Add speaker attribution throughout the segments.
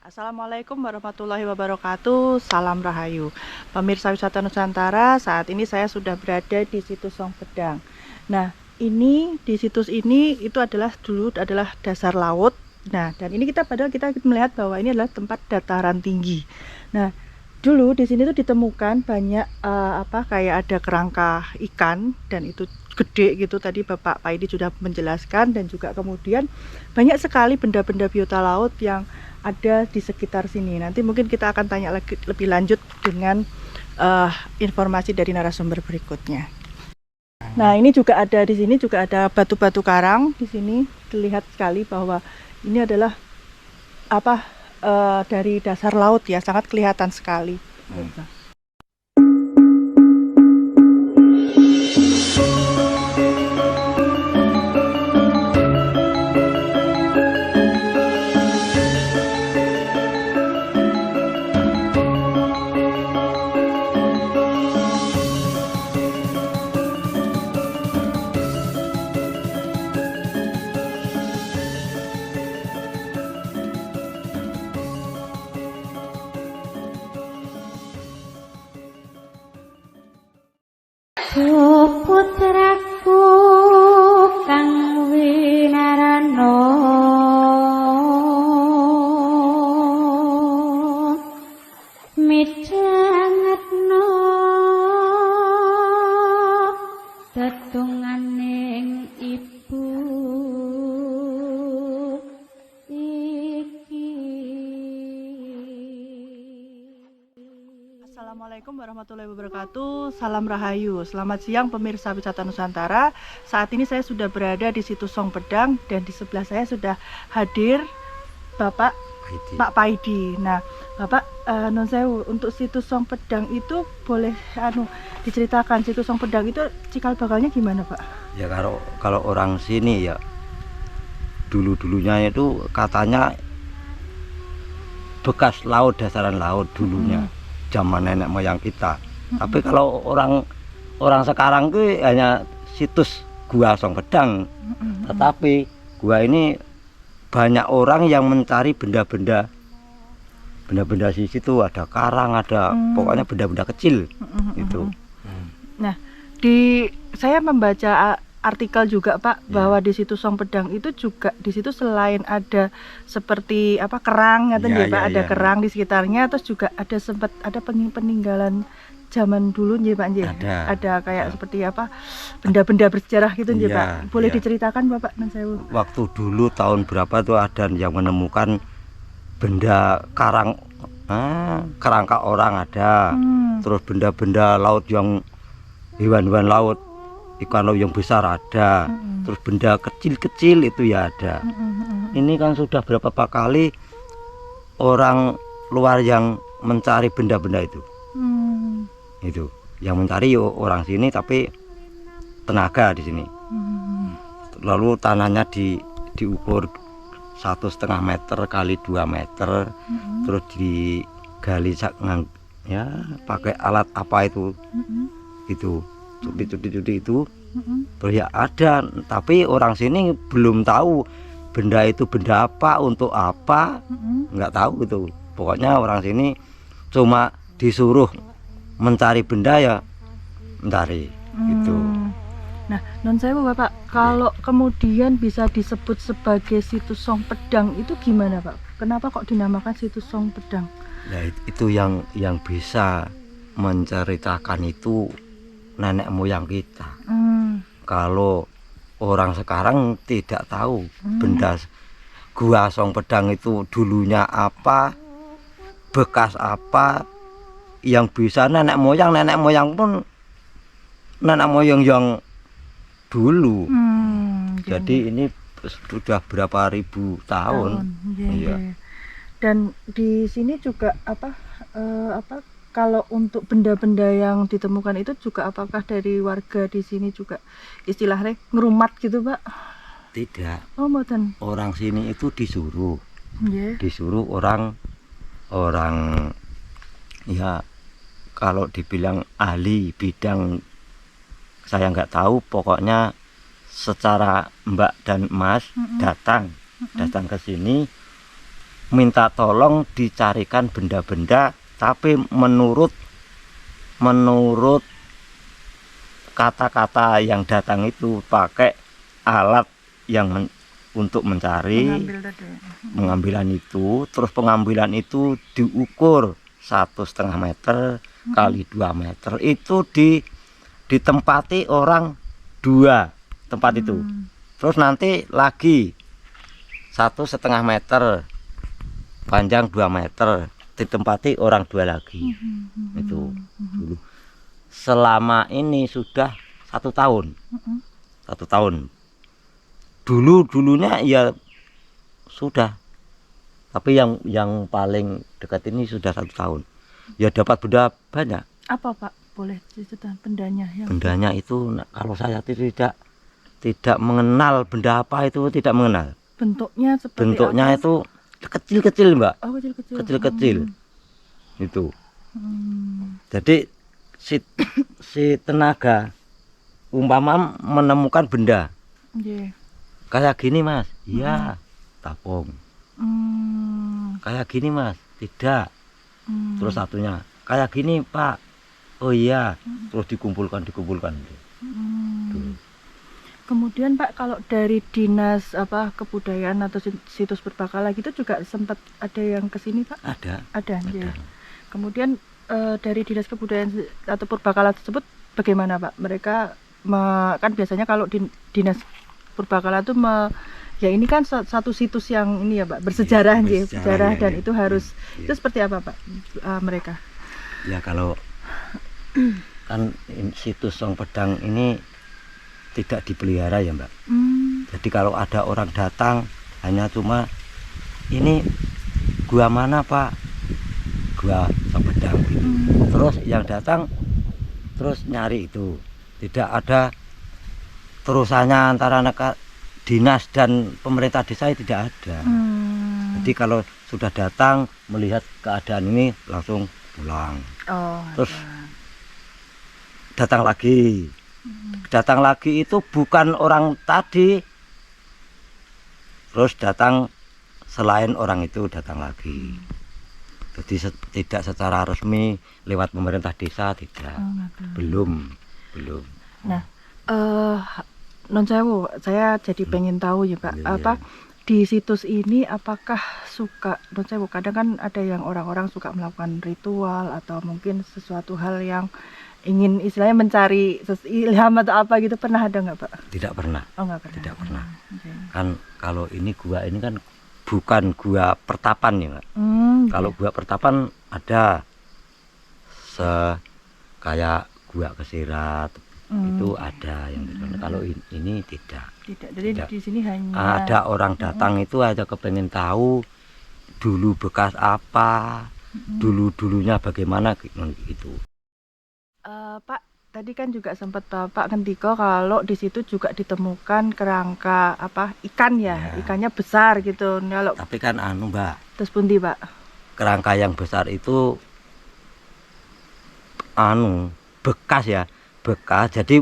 Speaker 1: Assalamualaikum warahmatullahi wabarakatuh. Salam Rahayu. Pemirsa Wisata Nusantara, saat ini saya sudah berada di situs Song Pedang. Nah, ini di situs ini itu dulu adalah dasar laut. Nah, dan ini kita melihat bahwa ini adalah tempat dataran tinggi. Nah, dulu di sini tuh ditemukan banyak kayak ada kerangka ikan dan itu gede gitu. Tadi Bapak Paidi sudah menjelaskan, dan juga kemudian banyak sekali benda-benda biota laut yang ada di sekitar sini. Nanti mungkin kita akan tanya lagi lebih lanjut dengan informasi dari narasumber berikutnya. Nah, ini juga ada di sini juga ada batu-batu karang. Di sini terlihat sekali bahwa ini adalah dari dasar laut ya, sangat kelihatan sekali.
Speaker 2: Putraku kang winarana midhangetna tetunganing ibu iki.
Speaker 1: Assalamualaikum warahmatullahi wabarakatuh. Salam Rahayu. Selamat siang pemirsa Wisata Nusantara. Saat ini saya sudah berada di situs Song Pedang, dan di sebelah saya sudah hadir Bapak
Speaker 3: Paidi.
Speaker 1: Pak Paidi. Nah, Bapak non sewu, untuk situs Song Pedang itu boleh diceritakan situs Song Pedang itu cikal bakalnya gimana, Pak?
Speaker 3: Ya kalau orang sini ya dulunya itu katanya bekas laut, dasaran laut dulunya. Zaman nenek moyang kita. Tapi kalau orang sekarang tuh hanya situs gua Song Pedang. Tetapi gua ini banyak orang yang mencari benda-benda di situ, ada karang, ada pokoknya benda-benda kecil itu.
Speaker 1: Nah, saya membaca artikel juga, Pak, bahwa di situs Song Pedang itu juga di situ selain ada seperti kerang ya, Pak, ada kerang di sekitarnya, terus juga ada peninggalan zaman dulu nggih, Pak, nggih. Ada kayak seperti benda-benda bersejarah gitu nggih, Pak. Boleh diceritakan, Bapak?
Speaker 3: Waktu dulu tahun berapa tuh ada yang menemukan benda kerangka orang ada. Terus benda-benda laut yang hewan-hewan laut, ikan laut yang besar ada. Terus benda kecil-kecil itu ya ada. Ini kan sudah berapa kali orang luar yang mencari benda-benda itu. Itu yang mencari orang sini, tapi tenaga di sini. Lalu tanahnya diukur 1,5 meter kali 2 meter, terus digali ya pakai alat apa itu, cuti itu, terus ya ada. Tapi orang sini belum tahu benda itu benda apa, untuk apa, nggak tahu itu. Pokoknya orang sini cuma disuruh mencari benda ya mencari gitu.
Speaker 1: Nah, non sewu, Bapak, kalau kemudian bisa disebut sebagai situs Song Pedang itu gimana, Pak? Kenapa kok dinamakan situs Song Pedang?
Speaker 3: Nah, itu yang bisa menceritakan itu nenek moyang kita. Kalau orang sekarang tidak tahu benda gua Song Pedang itu dulunya apa, bekas apa, yang bisa nenek moyang pun nenek moyang yang dulu. Jadi ini sudah berapa ribu tahun. Iya.
Speaker 1: Dan di sini juga kalau untuk benda-benda yang ditemukan itu juga apakah dari warga di sini juga istilahnya ngerumat gitu, Pak?
Speaker 3: Tidak.
Speaker 1: Oh, mboten.
Speaker 3: Orang sini itu disuruh orang ya, kalau dibilang ahli bidang saya nggak tahu, pokoknya secara Mbak dan Mas datang ke sini minta tolong dicarikan benda-benda, tapi menurut kata-kata yang datang itu pakai alat yang untuk mencari
Speaker 1: Mengambil tadi.
Speaker 3: pengambilan itu. Terus pengambilan itu diukur 1,5 meter kali 2 meter, itu ditempati orang 2 tempat itu. Terus nanti lagi 1,5 meter panjang 2 meter ditempati orang 2 lagi. Itu dulu. Selama ini sudah 1 tahun. 1 tahun. Dulunya ya sudah, tapi yang paling dekat ini sudah 1 tahun. Ya dapat benda banyak.
Speaker 1: Apa Pak? Boleh cerita bendanya yang
Speaker 3: Bendanya itu kalau saya tidak mengenal benda apa itu, tidak mengenal.
Speaker 1: bentuknya seperti
Speaker 3: Bentuknya
Speaker 1: apa?
Speaker 3: itu kecil-kecil, Mbak.
Speaker 1: Oh, kecil-kecil.
Speaker 3: Kecil-kecil. Itu.
Speaker 1: Hmm.
Speaker 3: Jadi si tenaga umpama menemukan benda
Speaker 1: Nggih.
Speaker 3: kayak gini, Mas. Iya, tapung. Kayak gini, Mas. Tidak. Terus satunya kayak gini, Pak. Oh iya. Terus dikumpulkan. Tuh.
Speaker 1: Kemudian Pak, kalau dari dinas kebudayaan atau situs berbakala gitu juga sempat ada yang ke sini Pak? Ada. Nggih. Kemudian dari dinas kebudayaan atau purbakala tersebut bagaimana Pak? Mereka kan biasanya kalau dinas purbakala itu ya ini kan satu situs yang ini ya Pak, bersejarah nggih, bersejarah dan itu harus itu seperti apa Pak mereka?
Speaker 3: Ya kalau kan situs Song Pedang ini tidak dipelihara ya Mbak. Jadi kalau ada orang datang hanya cuma ini gua mana Pak? Gua Song Pedang gitu. Terus yang datang terus nyari itu. Tidak ada terusannya antara dinas dan pemerintah desa tidak ada. Jadi kalau sudah datang melihat keadaan ini langsung pulang. Terus datang lagi. Datang lagi itu bukan orang tadi. Terus datang selain orang itu datang lagi. Jadi tidak secara resmi lewat pemerintah desa tidak. Belum.
Speaker 1: Nah, non sewu, saya jadi pengen tahu ya Pak, di situs ini apakah suka, non sewu, kadang kan ada yang orang-orang suka melakukan ritual atau mungkin sesuatu hal yang ingin istilahnya mencari ilham atau apa gitu, pernah ada nggak Pak?
Speaker 3: Tidak pernah.
Speaker 1: Oh, nggak pernah.
Speaker 3: Tidak pernah.
Speaker 1: Okay.
Speaker 3: Kan kalau ini gua ini kan bukan gua pertapan ya Mbak. Kalau gua pertapan ada kayak gua Kesirat itu ada yang gitu. Kalau ini tidak.
Speaker 1: Jadi di sini hanya
Speaker 3: ada orang datang itu aja kepengen tahu dulu bekas apa, dulunya bagaimana gitu.
Speaker 1: Pak, tadi kan juga sempat Bapak ngendiko kalau di situ juga ditemukan kerangka ikan ya, ikannya besar gitu. Kalau
Speaker 3: tapi kan Mbak.
Speaker 1: Terus pundi Pak? Kerangka
Speaker 3: yang besar itu bekas ya. Bekas, jadi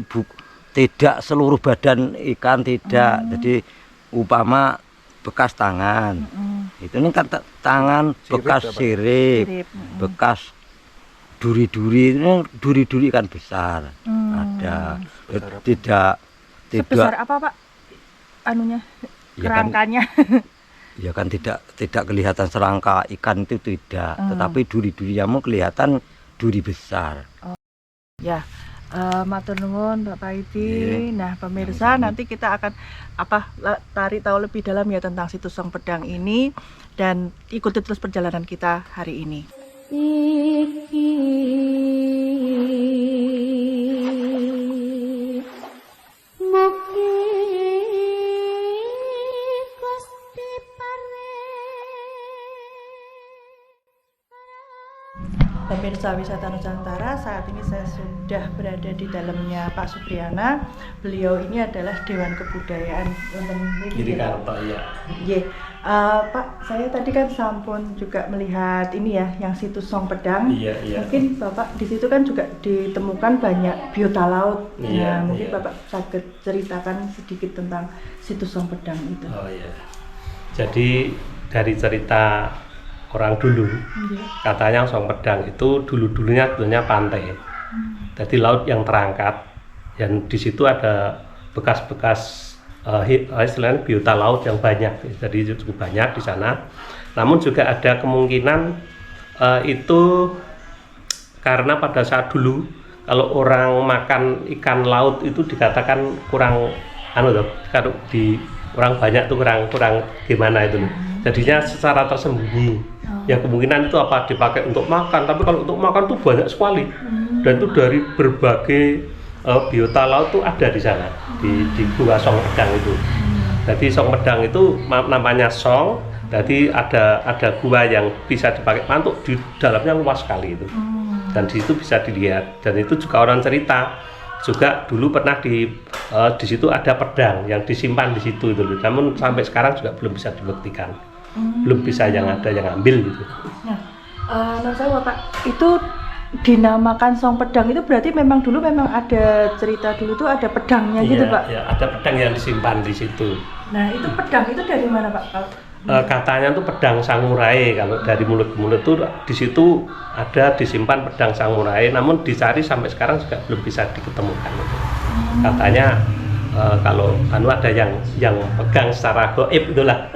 Speaker 3: tidak seluruh badan ikan tidak, jadi upama bekas tangan, itu ini kan tangan bekas sirip, bekas duri-duri, ini duri-duri ikan besar ada, tidak
Speaker 1: sebesar apa Pak anunya kerangkanya?
Speaker 3: Ya kan tidak kelihatan serangka ikan itu tidak, tetapi duri-durinya kelihatan duri besar.
Speaker 1: Ya. Matur nuwun Bapak Paidi. Nah pemirsa, nanti kita akan tarik tahu lebih dalam ya tentang situs Song Pedang ini, dan ikuti terus perjalanan kita hari ini. Pemirsa Wisata Nusantara, saat ini saya sudah berada di dalamnya Pak Supriyana. Beliau ini adalah Dewan Kebudayaan
Speaker 4: Girikarto ya.
Speaker 1: Pak, saya tadi kan sampun juga melihat ini ya, yang situs Song Pedang.
Speaker 4: Iya.
Speaker 1: Mungkin Bapak di situ kan juga ditemukan banyak biota laut.
Speaker 4: Iya,
Speaker 1: mungkin Bapak bisa ceritakan sedikit tentang situs Song Pedang itu.
Speaker 4: Oh iya. Jadi dari cerita orang dulu. Katanya Song Pedang itu dulunya sebenarnya pantai. Jadi laut yang terangkat, dan di situ ada bekas-bekas istilahnya biota laut yang banyak. Jadi cukup banyak di sana. Namun juga ada kemungkinan itu karena pada saat dulu kalau orang makan ikan laut itu dikatakan kurang kalau orang banyak tuh kurang gimana itu loh. Jadinya secara tersembunyi. Ya kemungkinan itu apa dipakai untuk makan, tapi kalau untuk makan tuh banyak sekali. Dan itu dari berbagai biota laut tuh ada di sana di Gua Song Pedang itu. Jadi Song Pedang itu namanya Song. Jadi ada gua yang bisa dipakai mantuk, di dalamnya luas sekali itu. Dan di situ bisa dilihat. Dan itu juga orang cerita juga dulu pernah di situ ada pedang yang disimpan di situ itu. Namun sampai sekarang juga belum bisa dibuktikan. Belum bisa yang ada yang ambil gitu.
Speaker 1: Nah, menurut saya Bapak itu dinamakan Song Pedang itu berarti memang dulu memang ada cerita dulu tuh ada pedangnya gitu Pak?
Speaker 4: Iya, ada pedang yang disimpan di situ.
Speaker 1: Nah itu pedang itu dari mana Pak?
Speaker 4: Katanya tuh pedang samurai, kalau dari mulut ke mulut tuh di situ ada disimpan pedang samurai, namun dicari sampai sekarang juga belum bisa diketemukan. Katanya kalau ada yang pegang secara gaib itulah.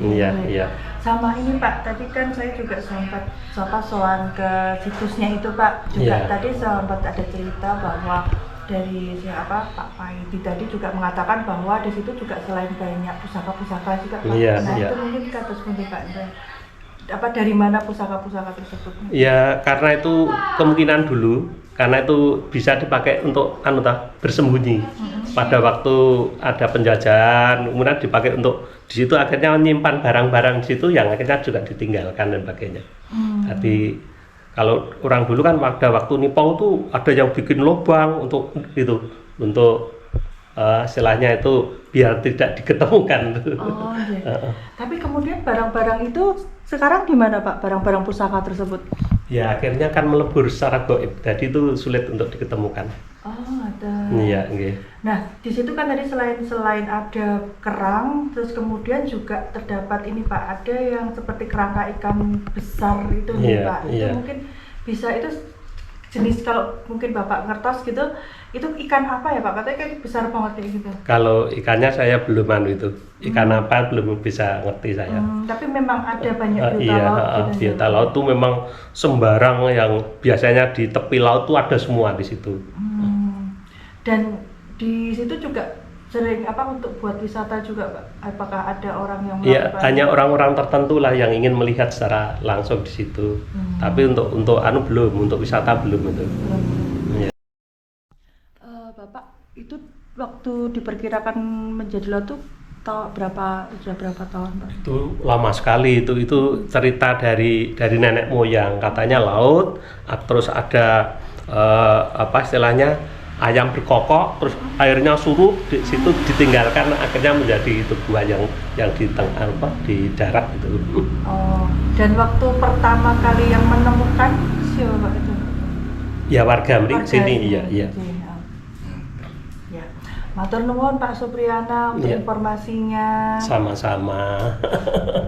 Speaker 4: Iya.
Speaker 1: Sama ini Pak, tadi kan saya juga sempat soal ke situsnya itu Pak, juga tadi sempat ada cerita bahwa dari Pak Paidi tadi juga mengatakan bahwa di situ juga selain banyak pusaka-pusaka juga Pak. Itu mungkin kata seperti Pak dari mana pusaka-pusaka tersebut?
Speaker 4: Ya karena itu kemungkinan dulu, karena itu bisa dipakai untuk bersembunyi. Pada waktu ada penjajahan, kemudian dipakai untuk di situ akhirnya menyimpan barang-barang di situ yang akhirnya juga ditinggalkan dan sebagainya. Jadi kalau orang dulu kan pada waktu nipong tuh ada yang bikin lubang untuk istilahnya itu biar tidak diketemukan.
Speaker 1: Oh iya. Tapi kemudian barang-barang itu sekarang di mana Pak? Barang-barang pusaka tersebut?
Speaker 4: Ya akhirnya kan melebur secara gaib. Jadi itu sulit untuk diketemukan.
Speaker 1: Oh ada.
Speaker 4: Iya.
Speaker 1: Nah di situ kan tadi selain ada kerang, terus kemudian juga terdapat ini Pak, ada yang seperti kerangka ikan besar itu nih Pak. Itu mungkin bisa itu jenis kalau mungkin Bapak ngertos gitu, itu ikan apa ya Pak? Katanya kayak besar banget kayak gitu.
Speaker 4: Kalau ikannya saya belum itu. Ikan apa belum bisa ngerti saya.
Speaker 1: Tapi memang ada banyak biota laut.
Speaker 4: Biota laut tuh memang sembarang yang biasanya di tepi laut tuh ada semua di situ.
Speaker 1: Dan di situ juga sering untuk buat wisata juga Pak? Apakah ada orang yang
Speaker 4: melakukan? Iya, hanya orang-orang tertentu lah yang ingin melihat secara langsung di situ. Tapi untuk belum, untuk wisata belum itu. Ya.
Speaker 1: Bapak itu waktu diperkirakan menjadi laut tuh sudah berapa tahun Pak?
Speaker 4: Itu lama sekali, itu cerita dari nenek moyang, katanya laut, terus ada istilahnya ayam berkokok, terus airnya surut, di situ ditinggalkan, akhirnya menjadi itu gua yang di tengah di darat itu.
Speaker 1: Oh, dan waktu pertama kali yang menemukan siapa Pak itu?
Speaker 4: Ya warga sini, iya.
Speaker 1: Ya. Matur nuwun Pak Supriyana untuk informasinya.
Speaker 4: Sama-sama.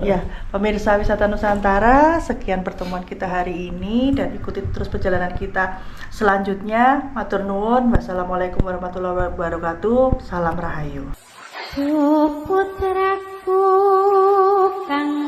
Speaker 1: Ya, pemirsa Wisata Nusantara, sekian pertemuan kita hari ini dan ikuti terus perjalanan kita selanjutnya. Matur nuwun. Wassalamualaikum warahmatullahi wabarakatuh. Salam Rahayu.
Speaker 2: Putraku kang